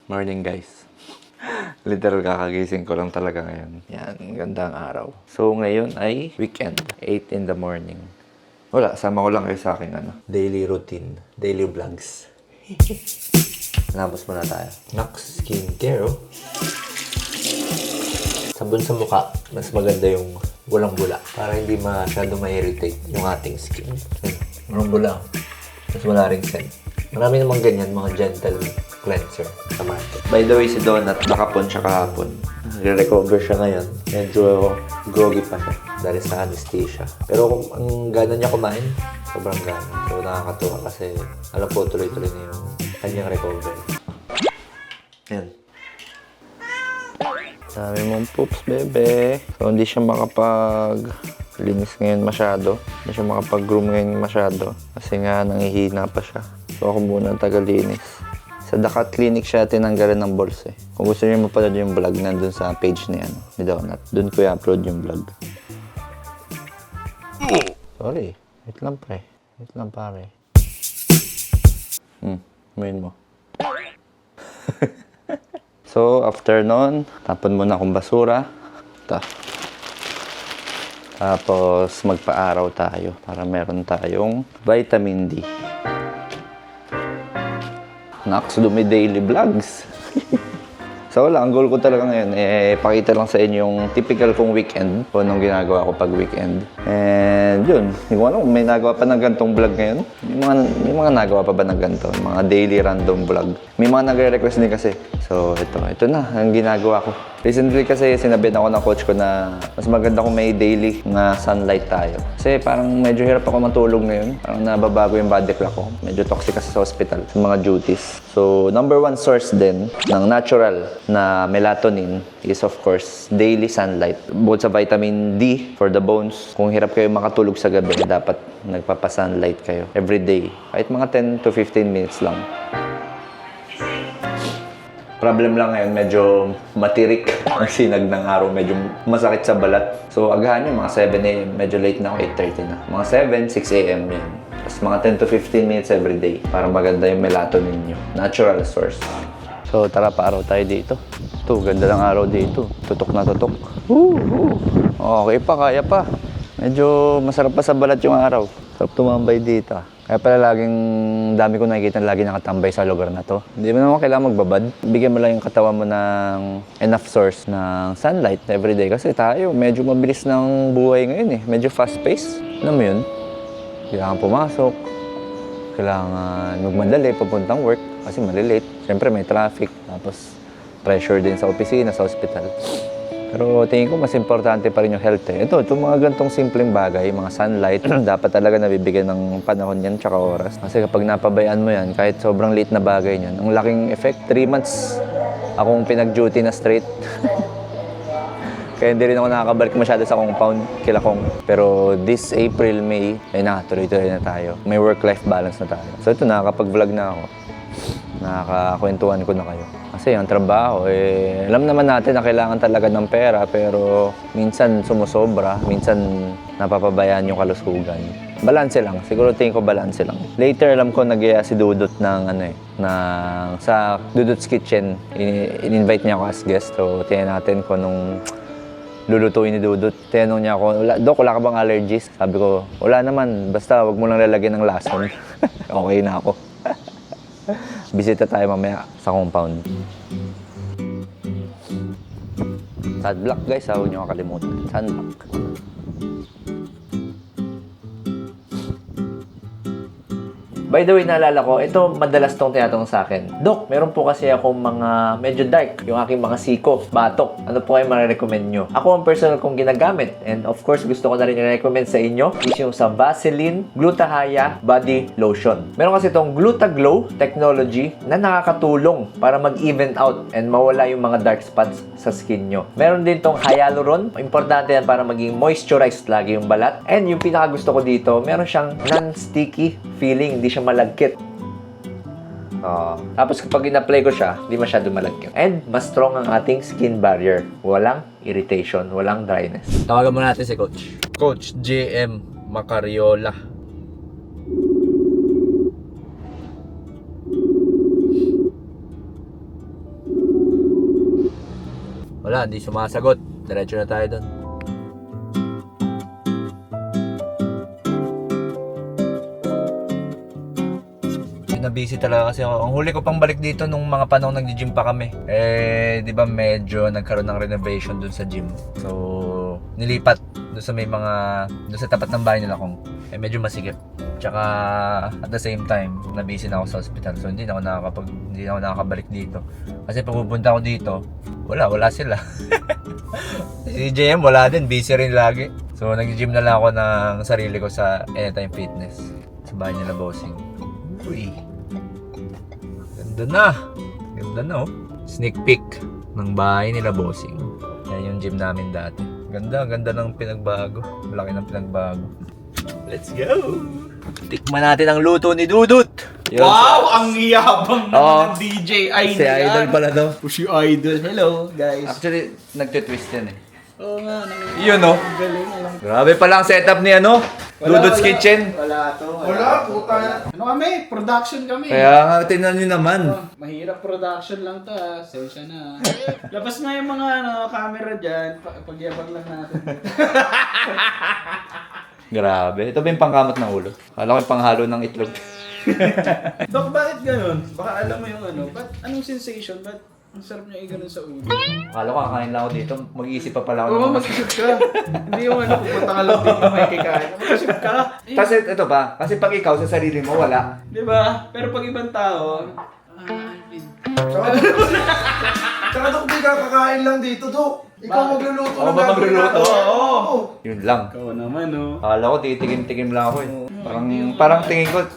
Morning guys. Literal kakagising ko lang talaga ngayon. Yan, gandang araw. So ngayon ay weekend, 8 in the morning. Wala, sama ko lang kayo sa aking daily routine, daily vlogs. Nabos muna tayo. Nox Skincare, oh. Sabon sa mukha, mas maganda yung walang bula para hindi masyado ma-irritate yung ating skin. Walang bula, mas wala ring scent. Marami namang ganyan, mga gentle cleanser sa market. By the way, si Donut, nakapon siya kahapon. Re-recover siya ngayon. Medyo groggy pa siya dahil sa anesthesia. Pero kung ang gana niya kumain, sobrang gana. So nakakatuwa kasi alam po tuloy-tuloy na yung kanyang recovery. Yan. Sabi mong poops, bebe. So hindi siya makapag-linis ngayon masyado. Hindi siya makapag-groom ngayon masyado. Kasi nga nangihina pa siya. So ako muna ang tagalinis. Sa Dakat Clinic siya tinanggalan ng balls eh. Kung gusto niyo mapanood yung vlog, nandun sa page ni Donut. Doon ko i-upload yung vlog. Sorry. Wait lang pre. Wait lang pare. Main mo. So, after nun, tapon muna akong basura. Tapos, magpa-araw tayo para meron tayong vitamin D. Nox, dumi daily vlogs. So wala, ang goal ko talaga ngayon, pakita lang sa inyo yung typical kong weekend o anong ginagawa ko pag weekend. And yun, hindi ko alam kung may nagawa pa ng gantong vlog ngayon. May mga nagawa pa ba ng ganito? Mga daily random vlog. May mga nagre-request din kasi. So ito na, ang ginagawa ko. Recently kasi sinabihan ako ng coach ko na mas maganda kung may daily na sunlight tayo. Kasi parang medyo hirap ako matulog ngayon. Parang nababago yung body clock ko. Medyo toxic kasi sa hospital, sa mga duties. So number one source din ng natural na melatonin is of course daily sunlight. Bukod sa vitamin D for the bones, kung hirap kayo makatulog sa gabi, dapat nagpapa-sunlight kayo every day. Kahit mga 10 to 15 minutes lang. Problem lang ngayon, medyo matirik ang sinag ng araw, medyo masakit sa balat. So agahan nyo, mga 7 a.m. Medyo late na ako, 8:30 na. Mga 7, 6 a.m. yan. Tapos mga 10 to 15 minutes every day para maganda yung melatonin nyo. Natural source. So tara, pa-araw tayo dito. Ito, ganda ng araw dito. Tutok na tutok. Okay pa, kaya pa. Medyo masarap pa sa balat yung araw. Sarap tumambay dito. Kaya pala laging dami ko nakikita lagi nakatambay sa lugar na to. Hindi mo naman kailangan magbabad. Bigyan mo lang yung katawan mo ng enough source ng sunlight everyday. Kasi tayo, medyo mabilis ng buhay ngayon eh. Medyo fast-paced. Alam mo yun? Kailangan pumasok. Kailangan magmadali papuntang work. Kasi malilate. Siyempre may traffic. Tapos pressure din sa opisina, sa hospital. Pero tingin ko mas importante pa rin yung health eh. Ito, itong mga gantong simpleng bagay, mga sunlight, dapat talaga nabibigyan ng panahon yan tsaka oras. Kasi kapag napabayaan mo yan, kahit sobrang late na bagay niyan, ang laking effect. 3 months akong pinag-duty na straight. Kaya hindi rin ako nakakabalik masyado sa compound, kila Kong. Pero this April, May, ay na, tuloy-tuloy na tayo. May work-life balance na tayo. So ito, nakakapag-vlog na ako. Nakakakwentuhan ko na kayo. Kasi ang trabaho, alam naman natin na kailangan talaga ng pera, pero minsan sumusobra, minsan napapabayaan yung kalusugan. Balanse lang. Siguro tingin ko balanse lang. Later, alam ko nag-iya si Dudut ng sa Dudut's Kitchen. In-invite niya ako as guest. So, tingnan natin kung nung lulutuin ni Dudut. Tinanong niya ako, Dok, wala ka bang allergies? Sabi ko, wala naman. Basta wag mo lang lalagyan ng lason. Okay na ako. Bisita tayo mamaya sa compound. Sunblock guys, huwag niyo kakalimutan. Sunblock. By the way, naalala ko, ito madalas tong tinatanong sa akin. Dok, meron po kasi akong mga medyo dark, yung aking mga siko, batok. Ano po kayo marirecommend nyo? Ako ang personal kong ginagamit. And of course, gusto ko na rin i-recommend sa inyo is yung sa Vaseline Gluta-Hya Body Lotion. Meron kasi itong Gluta-Glow technology na nakakatulong para mag-even out and mawala yung mga dark spots sa skin nyo. Meron din itong Hyaluron. Importante yan para maging moisturized lagi yung balat. And yung pinaka gusto ko dito, meron siyang non-sticky feeling. Hindi siya malagkit. Tapos kapag in-apply ko siya, hindi masyado malagkit. And mas strong ang ating skin barrier. Walang irritation, walang dryness. Tawagan mo natin si Coach. Coach JM Macariola. Wala, hindi sumasagot. Diretso na tayo doon. Na-busy talaga kasi ako. Ang huli ko pang balik dito nung mga panahon nag-gym pa kami. Eh, di ba medyo nagkaroon ng renovation dun sa gym. So, nilipat dun sa may mga, dun sa tapat ng bahay nila kung medyo masikip. Tsaka, at the same time, na-busy na ako sa hospital. So, hindi na ako nakakabalik dito. Kasi pag pupunta ako dito, wala sila. Si JM wala din, busy rin lagi. So, nag-gym na lang ako ng sarili ko sa Anytime Fitness. Sa bahay nila bossing. Uy. Ganda na oh. Sneak peek ng bahay nila bossing. Yan yung gym namin dati. Ganda ng pinagbago. Malaki ng pinagbago. Let's go! Tikman natin ang luto ni Dudut. Yun, Wow! Ang yabang naman ng DJ Idol. Si Idol pala to. Si Idol. Hello, guys. Actually, nagtitwist yan eh. Oo nga. Yun oh. Galing. Grabe pala ang setup ni ano. Dudut's Kitchen. Wala to. Wala, puta. Ano kami? Production kami. Kaya nga, tingnan nyo naman. Mahirap production lang to ha. Sensya na. Labas na yung mga camera dyan. Pagyabang lang natin. Grabe. Ito ba yung pangkamot ng ulo? Kala ko yung panghalo ng itlog. Dok, bakit ganun? Baka alam mo yung ano. Anong sensation? Ba't ang sarap niya i-ganun sa ulo? Kala ko kakain lang ako dito. Mag-iisip pa pala ako. Oo, mag-isip ka. Hindi yung ano, pupunta ka lang dito may kikain. Mag-isip ka. Kasi ito pa, kasi pag ikaw sa sarili mo, wala. Di ba? Pero pag ibang tao, Tsaka Dok, di ka kakain lang dito, Dok. Ikaw magluluto Ako ba magluluto? Oo. Yun lang. Ikaw naman, oh. Kala ko titikim-tikim lang ako eh. Parang tingin ko,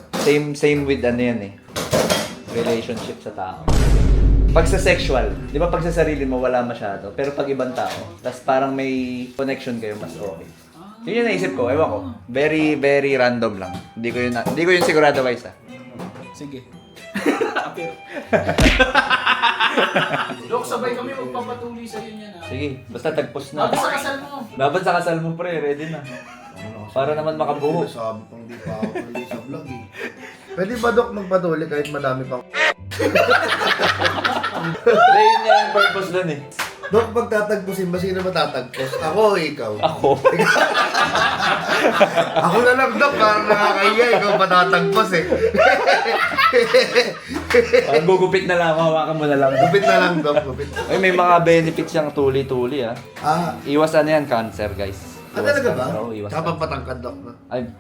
same with ano yan eh. Relationship sa tao. Pag sa sexual, di ba pag sa sarili mo wala masyado, pero pag ibang tao, tas parang may connection kayo, mas okay. Yun yung naisip ko, ewan ko. Very, very random lang. Hindi ko yun sigurado guys ah. Sige. Apir. Dok, sabay kami magpapatuloy sa inyo yan, ha? Sige, basta tagpos na. Dapat sa kasal mo. Dapat sa kasal mo pre, ready na. Para naman makabuo. Sabi pang di pa ako tuloy sa vlog eh. Pwede ba, Dok, magpatuloy kahit madami pang Yun nga yung purpose dun eh. Dok, pag tatagpusin ba sino matatagpos? Ako o ikaw? Ako. Ako na lang, Dok. Parang nakakahiya. Ikaw matatagpos eh. Parang gugupit na lang, hawakan mo na lang. Gupit na lang, Dok. Gupit. Ay, may mga benefits yung tuli-tuli ah. Ah, Iwas ano yan, cancer guys. talaga ba? Oo, iwas Kapag patangkad, Dok. No? Ay,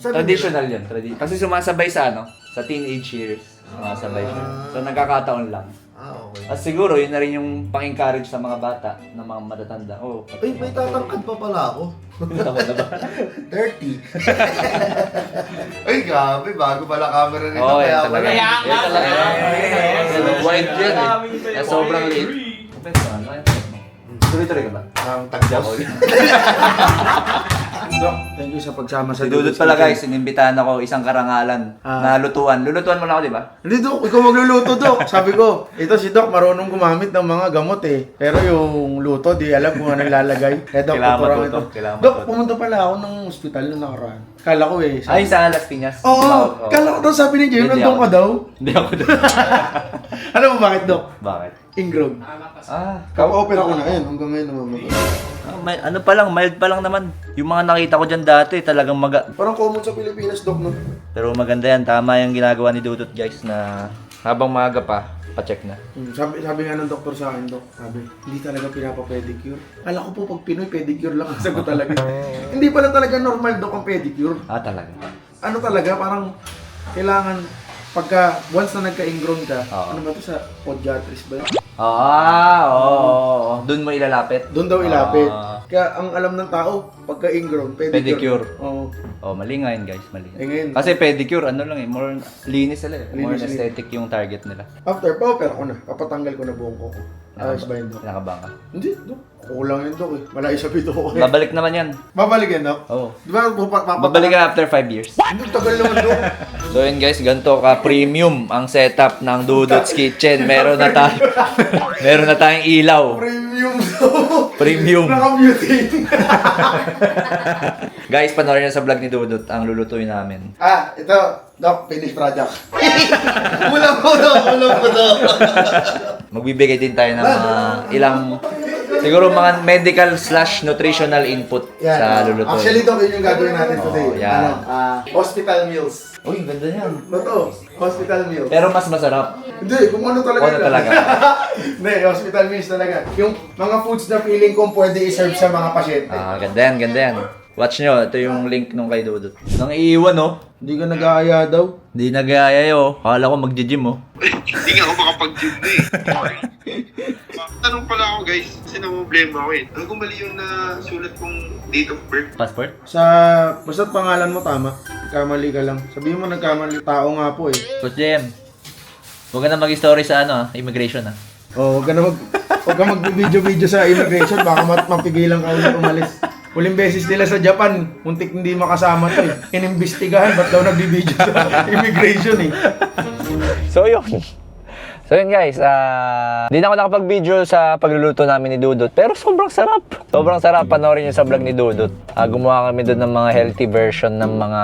Sabi traditional yun. Kasi sumasabay sa ano, sa teenage years. Sumasabay siya. So nagkakataon lang. Ah, okay. At siguro, yun na rin yung pang-encourage sa mga bata, na mga matatanda. Oh, Ay, may tatangkad pa pala ako. ako na ba? 30. Ay, grabe. Bago pala camera nito. Oo, yan kaya talaga. wala. Yan talaga. Yan, wide yan eh. Kaya sobrang liit. Tuloy-tuloy ka ba? Ang tagpos. Dok, thank you sa pagsama sa Si Dudut pala guys, inimbitahan ako isang karangalan na lutuan. Lulutuan mo na ako, di ba? Hindi, Dok. Ikaw magluluto, Dok. Sabi ko, ito si Dok marunong gumamit ng mga gamot eh. Pero yung luto, di alam kung ano ilalagay. Eh, Dok, Kailangan tuturuan matuto, ito. kailangan Dok, matuto. pumunta pala ako ng ospital nung nakaraan. Kala ko eh. Ay, sa Las Piñas. Oo, kala ko daw sabi ni Jim, Hindi nandun ako. ka daw. Hindi ako doon. Alam mo bakit, Dok? Bakit? Ingrown. Ah, Kaka-open ako na yun. Hanggang ngayon namamatay. ano pa lang, mild pa lang naman. Yung mga nakita ko dyan dati, talagang Parang common sa Pilipinas, Dok, no? Pero maganda yan, tama yung ginagawa ni Dudut guys na habang maaga pa, pa-check na. Sabi nga ng doktor sa akin, Dok, sabi, hindi talaga pinapa-pedicure. Kala ko po pag Pinoy, pedicure lang ang sagot talaga. Hindi pala talaga normal, Dok, ang pedicure. Ah, talaga? Ano talaga, parang kailangan pagka once na nagka-ingrown ka, Oo. ano ba ito sa podiatrist ba? yun? Oo. Doon mo ilalapit? Doon daw ilapit. Ah. Kaya ang alam ng tao, pagka ingrown, Pedicure. Oo. Oh, mali nga yun guys, mali. Eh ngayon, Kasi pedicure, ano lang eh, more linis sila eh. More Linis, aesthetic yung target nila. after pa-opera ko na, papatanggal ko na buong ko. Ayos ba yun, Dok? Nakabang ka. Hindi, Dok. Kulang yun, Dok eh. Malayo sa pito ko. Babalik naman yan. Babalik yan, Dok? Oo. Di ba, Babalik ka after 5 years. Hindi, tagal naman, Dok. So yun guys, ganito ka premium ang setup ng Dudut's Kitchen. Meron na tayo. Meron na tayong ilaw. Premium, Dok. Premium. Naka-muting. Guys, panoorin nyo sa vlog ni Dudut ang lulutuin namin. Ah, ito, Dok, finished project. Kulang ko, Dok. Kulang ko, Dok. Magbibigay din tayo ng mga ilang Siguro mga medical/nutritional input sa lulutuin. Actually, ito yun yung gagawin natin today. yan. Hospital meals. Uy, ganda yan. Totoo, hospital meals. Pero mas masarap. Hindi, kung ano talaga. Ano talaga? Hindi, hospital meals talaga. Yung mga foods na feeling kong pwede i-serve sa mga pasyente. Ganda yan, ganda yan. Watch nyo, ito yung link nung kay Dudut. Nang iiwan, oh. Hindi ka nag-aaya daw. Hindi nag-aayay, oh. Akala ko mag-gym, oh. Hindi nga ako makapag-gym na eh. Tanong pala ako guys, kasi namumblema ako eh. Ano kung mali yung nasulat kong date of birth? Passport? Basta't pangalan mo tama. Nagkamali ka lang. Sabihin mo nagkamali. Tao nga po eh. Coach JM, huwag ka na mag-story sa immigration, ah. Oh, huwag ka mag-video sa immigration. Baka mapigilan ka ulit umalis. Huling beses nila sa Japan, muntik hindi makasama to eh. Inimbestigahan, ba't daw nagbibideo sa immigration eh. So yun. So yun guys, hindi na ako nakapag-video sa pagluluto namin ni Dudut, pero sobrang sarap. Sobrang sarap, panoorin nyo sa vlog ni Dudut. Gumawa kami doon ng mga healthy version ng mga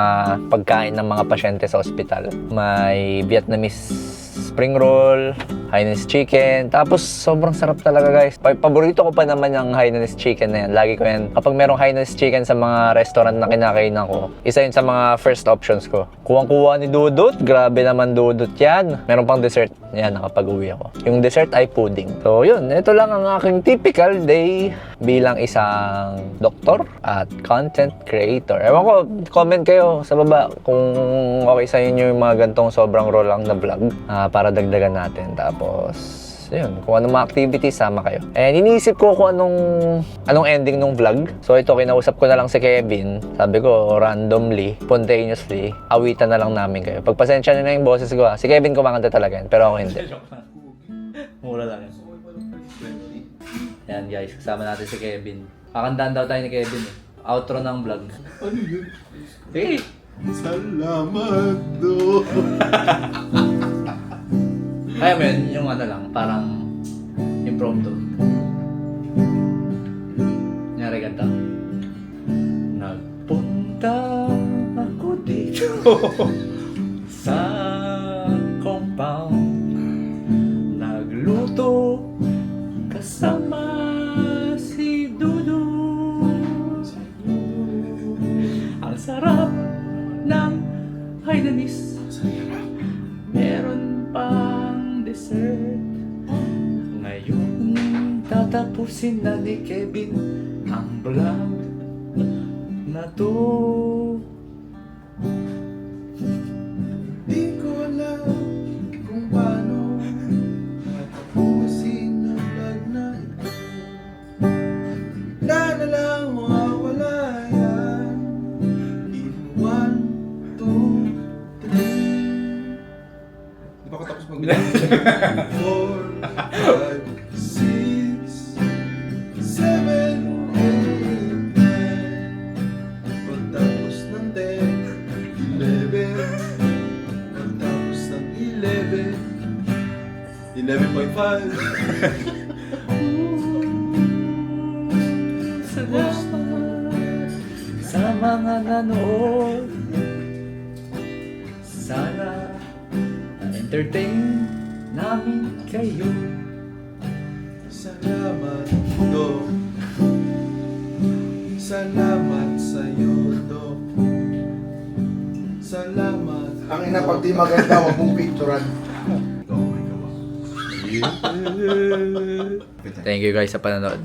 pagkain ng mga pasyente sa ospital. May Vietnamese spring roll, Hainanese chicken. Tapos sobrang sarap talaga guys. Paborito ko pa naman yung Hainanese chicken na yan. Lagi ko yan. Kapag merong Hainanese chicken sa mga restaurant na kinakainan ko, isa yun sa mga first options ko. Kuwang-kuwa ni Dudut. Grabe naman Dudut yan. Meron pang dessert. Yan, nakapag-uwi ako. Yung dessert ay pudding. So yun, ito lang ang aking typical day bilang isang doktor at content creator. Ewan ko, comment kayo sa baba kung okay sa inyo yung mga gantong sobrang raw lang na vlog para dagdagan natin. Tapos, yun, kung anong mga activities, sama kayo. And iniisip ko kung anong ending ng vlog. So ito, kinausap ko na lang si Kevin. Sabi ko, randomly, spontaneously, awitan na lang namin kayo. Pagpasensya nyo na yung boses ko. Si Kevin kumakanta talaga yan, pero ako hindi. Mura lang yan. Yan guys, kasama natin si Kevin. Kakantaan daw tayo ni Kevin eh. Outro ng vlog. Ano yun? Sige! Salamat do. Kaya mo yun, yung lang, parang impromptu. Nyari kanta. Nagpunta ako dito sa compound. Nagluto kasama si Dudu. Ang sarap ng Hainanese. Meron pang dessert. Ngayon tatapusin na ni Kevin ang vlog na to. Di ko alam kung paano tapusin ang vlog na ito. Na lang mawawala yan. In 1, 2, 3. Di ba ako tapos mag-vlog? 4, 5, 6, 7, 8, 9. Pagtapos ng 10, 11. Pagtapos ng 11, 11.5. Salamat sa mga nanood. Sana na-entertain namin kayo. Salamat, Dok. Salamat sa'yo, Dok. Salamat. Ang ina, pag di maganda, huwag mong picturean. Thank you guys sa panonood.